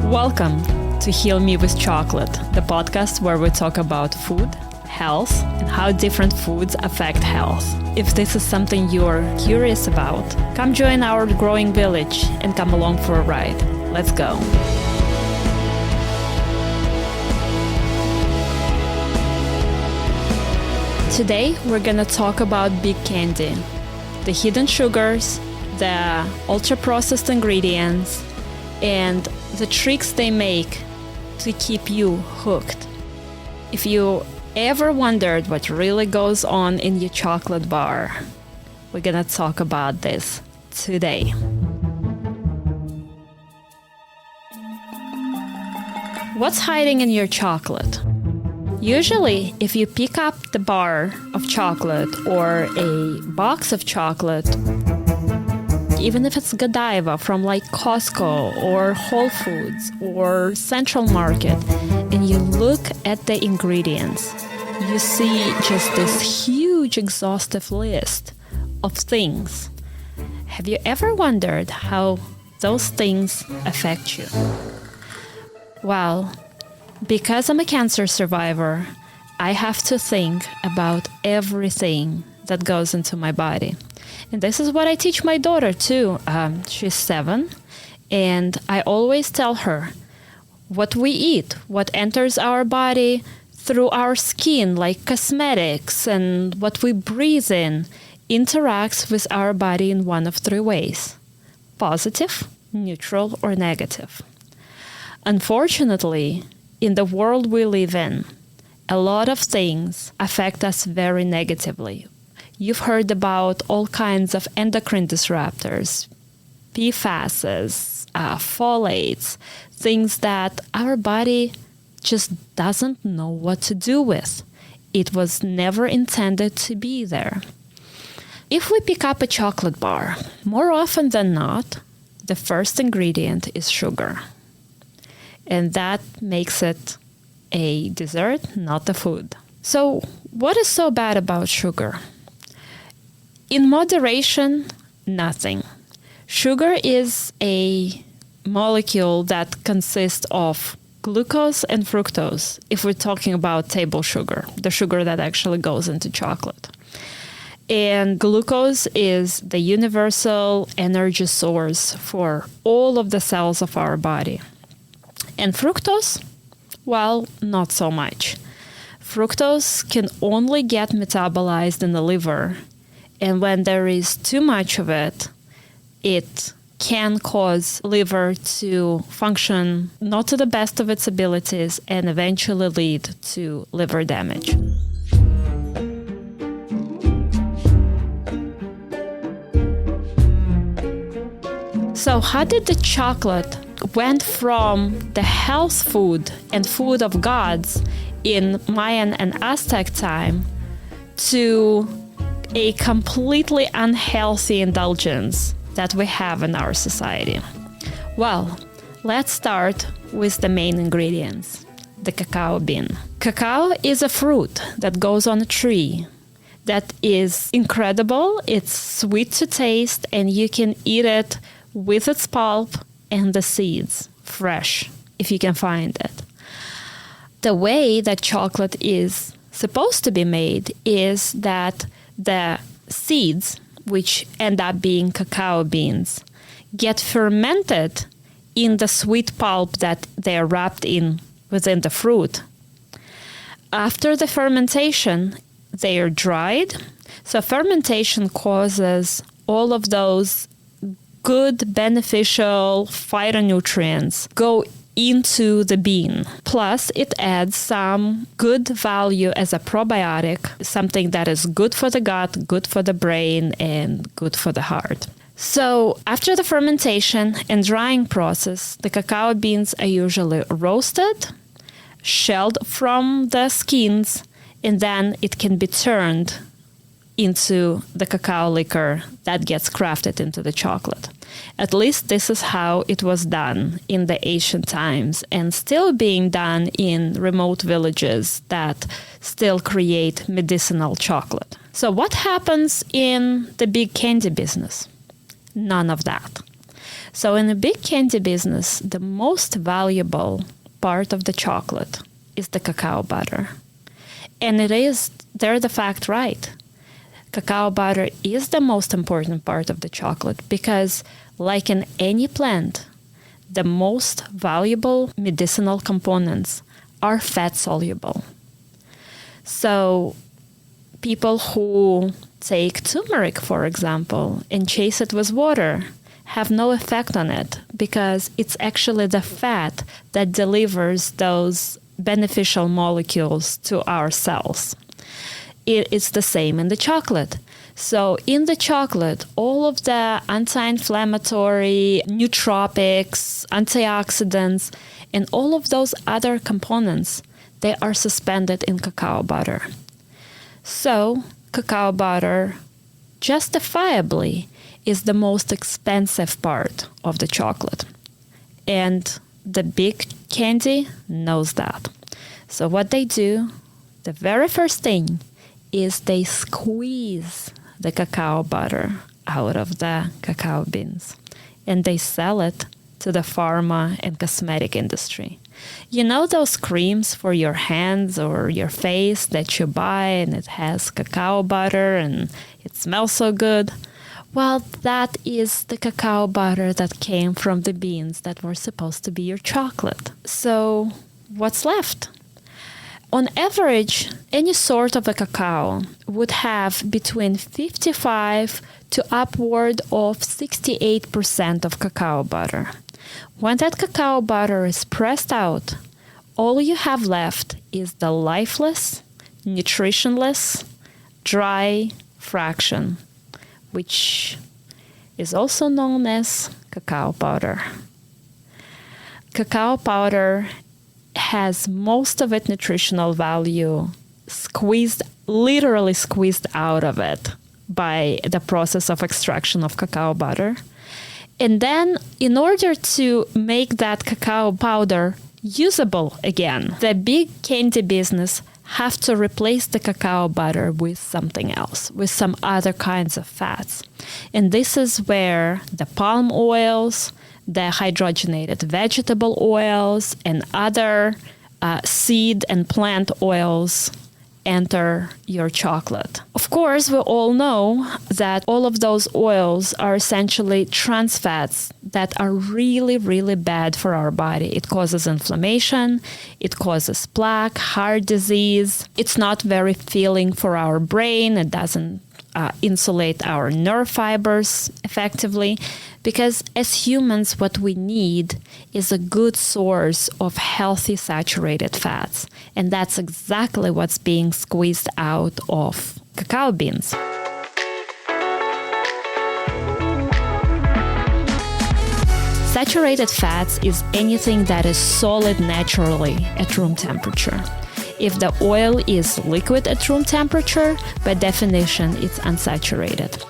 Welcome to Heal Me with Chocolate, the podcast where we talk about food, health, and how different foods affect health. If this is something you're curious about, come join our growing village and come along for a ride. Let's go. Today, we're gonna talk about big candy, the hidden sugars, the ultra-processed ingredients, and the tricks they make to keep you hooked. If you ever wondered what really goes on in your chocolate bar, we're gonna talk about this today. What's hiding in your chocolate? Usually, if you pick up the bar of chocolate or a box of chocolate, even if it's Godiva from like Costco or Whole Foods or Central Market, and you look at the ingredients, you see just this huge exhaustive list of things. Have you ever wondered how those things affect you? Well, because I'm a cancer survivor, I have to think about everything that goes into my body. And this is what I teach my daughter too. She's 7, and I always tell her what we eat, what enters our body through our skin, like cosmetics, and what we breathe in, interacts with our body in one of 3 ways: positive, neutral, or negative. Unfortunately, in the world we live in, a lot of things affect us very negatively. You've heard about all kinds of endocrine disruptors, PFASs, folates, things that our body just doesn't know what to do with. It was never intended to be there. If we pick up a chocolate bar, more often than not, the first ingredient is sugar. And that makes it a dessert, not a food. So, what is so bad about sugar? In moderation, nothing. Sugar is a molecule that consists of glucose and fructose, if we're talking about table sugar, the sugar that actually goes into chocolate. And glucose is the universal energy source for all of the cells of our body. And fructose? Well, not so much. Fructose can only get metabolized in the liver, and when there is too much of it, it can cause liver to function not to the best of its abilities and eventually lead to liver damage. So how did the chocolate went from the health food and food of gods in Mayan and Aztec time to a completely unhealthy indulgence that we have in our society? Well, let's start with the main ingredients, the cacao bean. Cacao is a fruit that goes on a tree that is incredible. It's sweet to taste, and you can eat it with its pulp and the seeds, fresh, if you can find it. The way that chocolate is supposed to be made is that the seeds, which end up being cacao beans, get fermented in the sweet pulp that they're wrapped in within the fruit. After the fermentation, they are dried. So fermentation causes all of those good, beneficial phytonutrients go into the bean. Plus, it adds some good value as a probiotic, something that is good for the gut, good for the brain, and good for the heart. So, after the fermentation and drying process, the cacao beans are usually roasted, shelled from the skins, and then it can be turned into the cacao liquor that gets crafted into the chocolate. At least this is how it was done in the ancient times, and still being done in remote villages that still create medicinal chocolate. So what happens in the big candy business? None of that. So in the big candy business, the most valuable part of the chocolate is the cacao butter. And they're the fact right. Cacao butter is the most important part of the chocolate because, like in any plant, the most valuable medicinal components are fat soluble. So people who take turmeric, for example, and chase it with water have no effect on it because it's actually the fat that delivers those beneficial molecules to our cells. It's the same in the chocolate. So in the chocolate, all of the anti-inflammatory, nootropics, antioxidants, and all of those other components, they are suspended in cacao butter. So cacao butter, justifiably, is the most expensive part of the chocolate. And the big candy knows that. So what they do, the very first thing, is they squeeze the cacao butter out of the cacao beans and they sell it to the pharma and cosmetic industry. You know those creams for your hands or your face that you buy and it has cacao butter and it smells so good? Well, that is the cacao butter that came from the beans that were supposed to be your chocolate. So what's left? On average, any sort of a cacao would have between 55 to upward of 68% of cacao butter. When that cacao butter is pressed out, all you have left is the lifeless, nutritionless, dry fraction, which is also known as cacao powder. Cacao powder has most of its nutritional value literally squeezed out of it by the process of extraction of cacao butter. And then in order to make that cacao powder usable again, the big candy business have to replace the cacao butter with something else, with some other kinds of fats. And this is where the palm oils, the hydrogenated vegetable oils, and other seed and plant oils enter your chocolate. Of course, we all know that all of those oils are essentially trans fats that are really, really bad for our body. It causes inflammation, it causes plaque, heart disease. It's not very filling for our brain. It doesn't insulate our nerve fibers effectively, because as humans, what we need is a good source of healthy saturated fats. And that's exactly what's being squeezed out of cacao beans. Saturated fats is anything that is solid naturally at room temperature. If the oil is liquid at room temperature, by definition, it's unsaturated.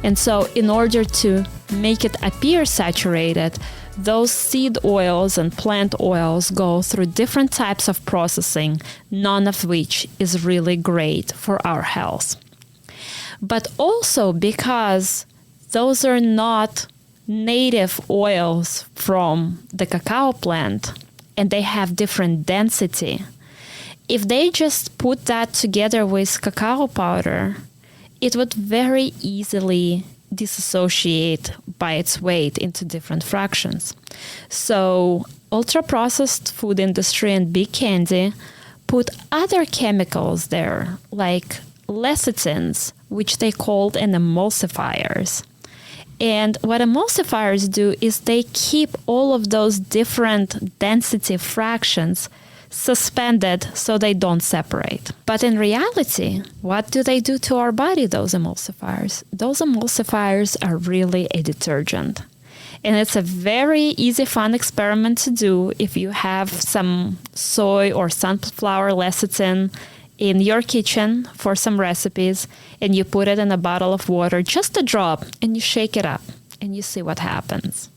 And so in order to make it appear saturated, those seed oils and plant oils go through different types of processing, none of which is really great for our health. But also because those are not native oils from the cacao plant and they have different density, if they just put that together with cacao powder, it would very easily dissociate by its weight into different fractions. So ultra-processed food industry and big candy put other chemicals there, like lecithins, which they called an emulsifiers. And what emulsifiers do is they keep all of those different density fractions suspended so they don't separate. But in reality, what do they do to our body, those emulsifiers? Those emulsifiers are really a detergent. And it's a very easy, fun experiment to do if you have some soy or sunflower lecithin in your kitchen for some recipes, and you put it in a bottle of water, just a drop, and you shake it up, and you see what happens.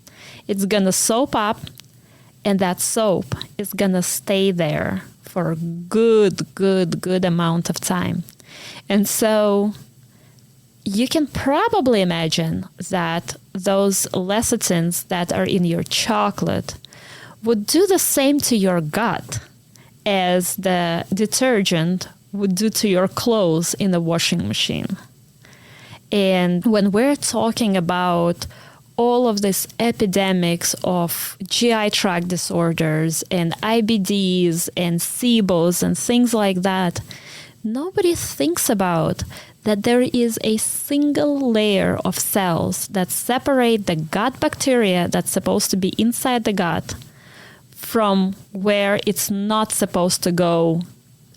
It's gonna soap up, and that soap is gonna stay there for a good amount of time. And so you can probably imagine that those lecithins that are in your chocolate would do the same to your gut as the detergent would do to your clothes in the washing machine. And when we're talking about all of these epidemics of GI tract disorders and IBDs and SIBOs and things like that, nobody thinks about that there is a single layer of cells that separate the gut bacteria that's supposed to be inside the gut from where it's not supposed to go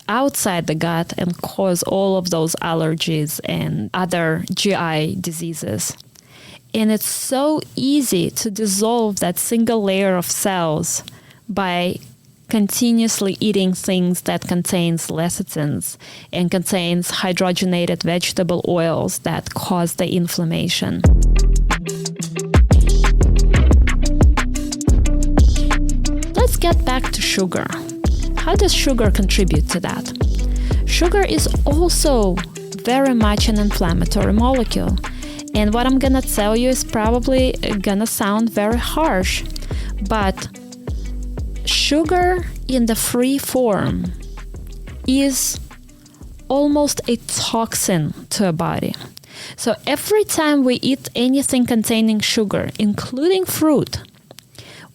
outside the gut and cause all of those allergies and other GI diseases. And it's so easy to dissolve that single layer of cells by continuously eating things that contains lecithins and contains hydrogenated vegetable oils that cause the inflammation. Let's get back to sugar. How does sugar contribute to that? Sugar is also very much an inflammatory molecule. And what I'm going to tell you is probably going to sound very harsh, but sugar in the free form is almost a toxin to a body. So every time we eat anything containing sugar, including fruit,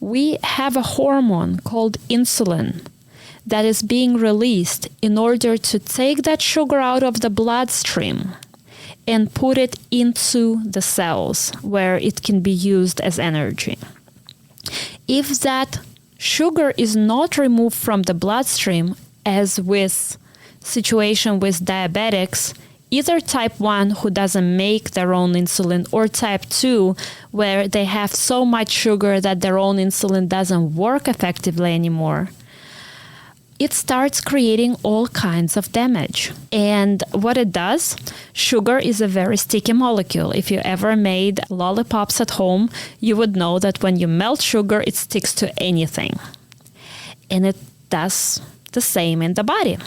we have a hormone called insulin that is being released in order to take that sugar out of the bloodstream and put it into the cells where it can be used as energy. If that sugar is not removed from the bloodstream, as with situation with diabetics, either type 1 who doesn't make their own insulin or type 2 where they have so much sugar that their own insulin doesn't work effectively anymore, it starts creating all kinds of damage. And what it does, sugar is a very sticky molecule. If you ever made lollipops at home, you would know that when you melt sugar, it sticks to anything. And it does the same in the body.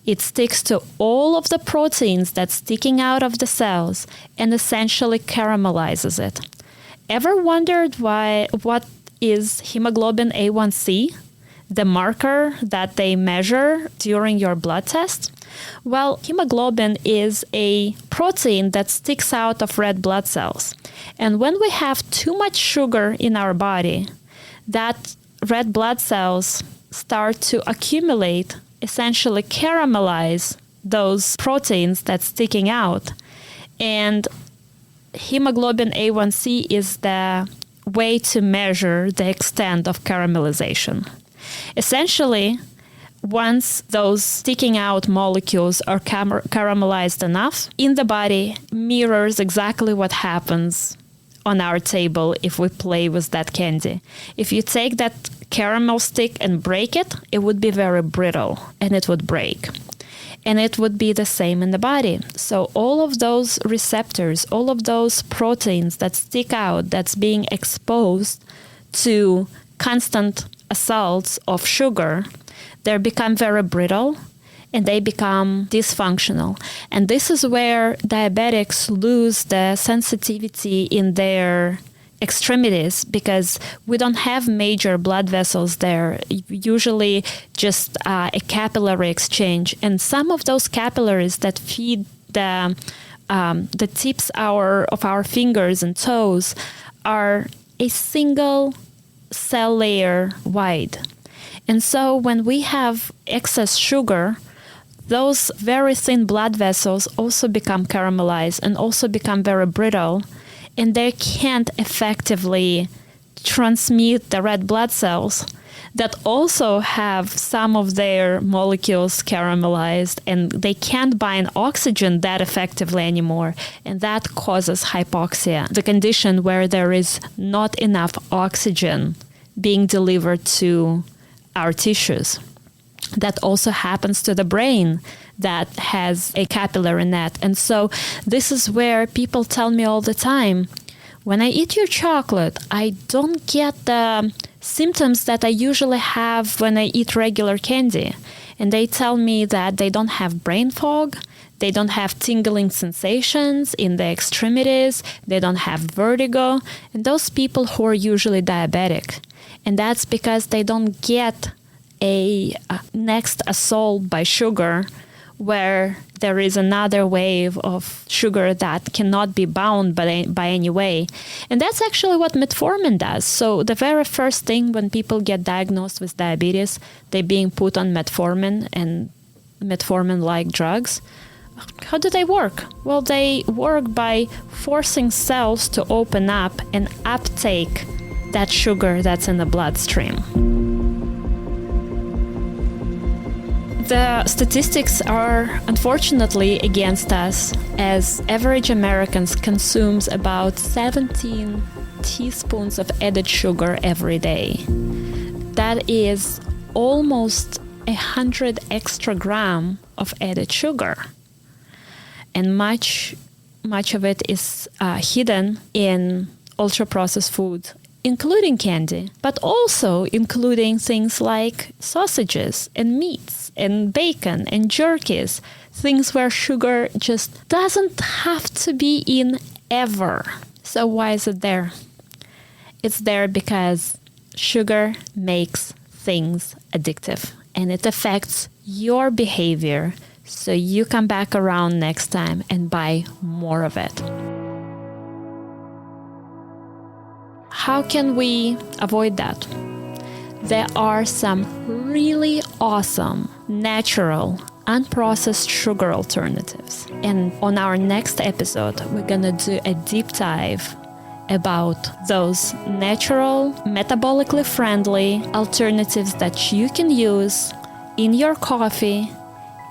It sticks to all of the proteins that's sticking out of the cells and essentially caramelizes it. Ever wondered what is hemoglobin A1C? The marker that they measure during your blood test? Well, hemoglobin is a protein that sticks out of red blood cells. And when we have too much sugar in our body, that red blood cells start to accumulate, essentially caramelize those proteins that's sticking out. And hemoglobin A1C is the way to measure the extent of caramelization. Essentially, once those sticking out molecules are caramelized enough, in the body mirrors exactly what happens on our table if we play with that candy. If you take that caramel stick and break it, it would be very brittle and it would break. And it would be the same in the body. So all of those receptors, all of those proteins that stick out, that's being exposed to constant assaults of sugar, they become very brittle and they become dysfunctional. And this is where diabetics lose the sensitivity in their extremities because we don't have major blood vessels there, usually just a capillary exchange. And some of those capillaries that feed the tips of our fingers and toes are a single cell layer wide. And so when we have excess sugar, those very thin blood vessels also become caramelized and also become very brittle, and they can't effectively transmit the red blood cells that also have some of their molecules caramelized, and they can't bind oxygen that effectively anymore, and that causes hypoxia, the condition where there is not enough oxygen being delivered to our tissues. That also happens to the brain that has a capillary net. And so this is where people tell me all the time, when I eat your chocolate, I don't get the symptoms that I usually have when I eat regular candy. And they tell me that they don't have brain fog, They don't have tingling sensations in the extremities. They don't have vertigo. And those people who are usually diabetic. And that's because they don't get a next assault by sugar where there is another wave of sugar that cannot be bound by any way. And that's actually what metformin does. So the very first thing when people get diagnosed with diabetes, they're being put on metformin and metformin-like drugs. How do they work? Well, they work by forcing cells to open up and uptake that sugar that's in the bloodstream. The statistics are unfortunately against us, as average Americans consumes about 17 teaspoons of added sugar every day. That is almost 100 extra gram of added sugar. And much of it is hidden in ultra-processed food, including candy, but also including things like sausages and meats and bacon and jerkies, things where sugar just doesn't have to be in ever. So why is it there? It's there because sugar makes things addictive and it affects your behavior, so you come back around next time and buy more of it. How can we avoid that? There are some really awesome, natural, unprocessed sugar alternatives. And on our next episode, we're gonna do a deep dive about those natural, metabolically friendly alternatives that you can use in your coffee,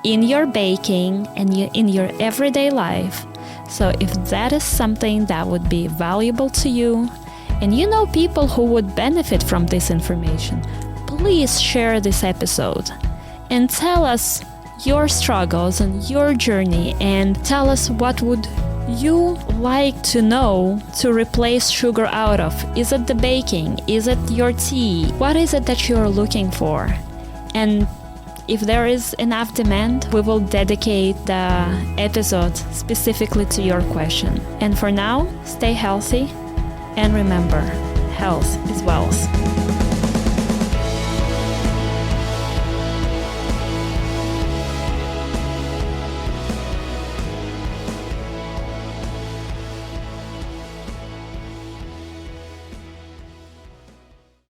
in your baking, and in your everyday life. So if that is something that would be valuable to you, and you know people who would benefit from this information, please share this episode and tell us your struggles and your journey, and tell us what would you like to know to replace sugar out of. Is it the baking? Is it your tea? What is it that you're looking for? And if there is enough demand, we will dedicate the episode specifically to your question. And for now, stay healthy. And remember, health is wealth.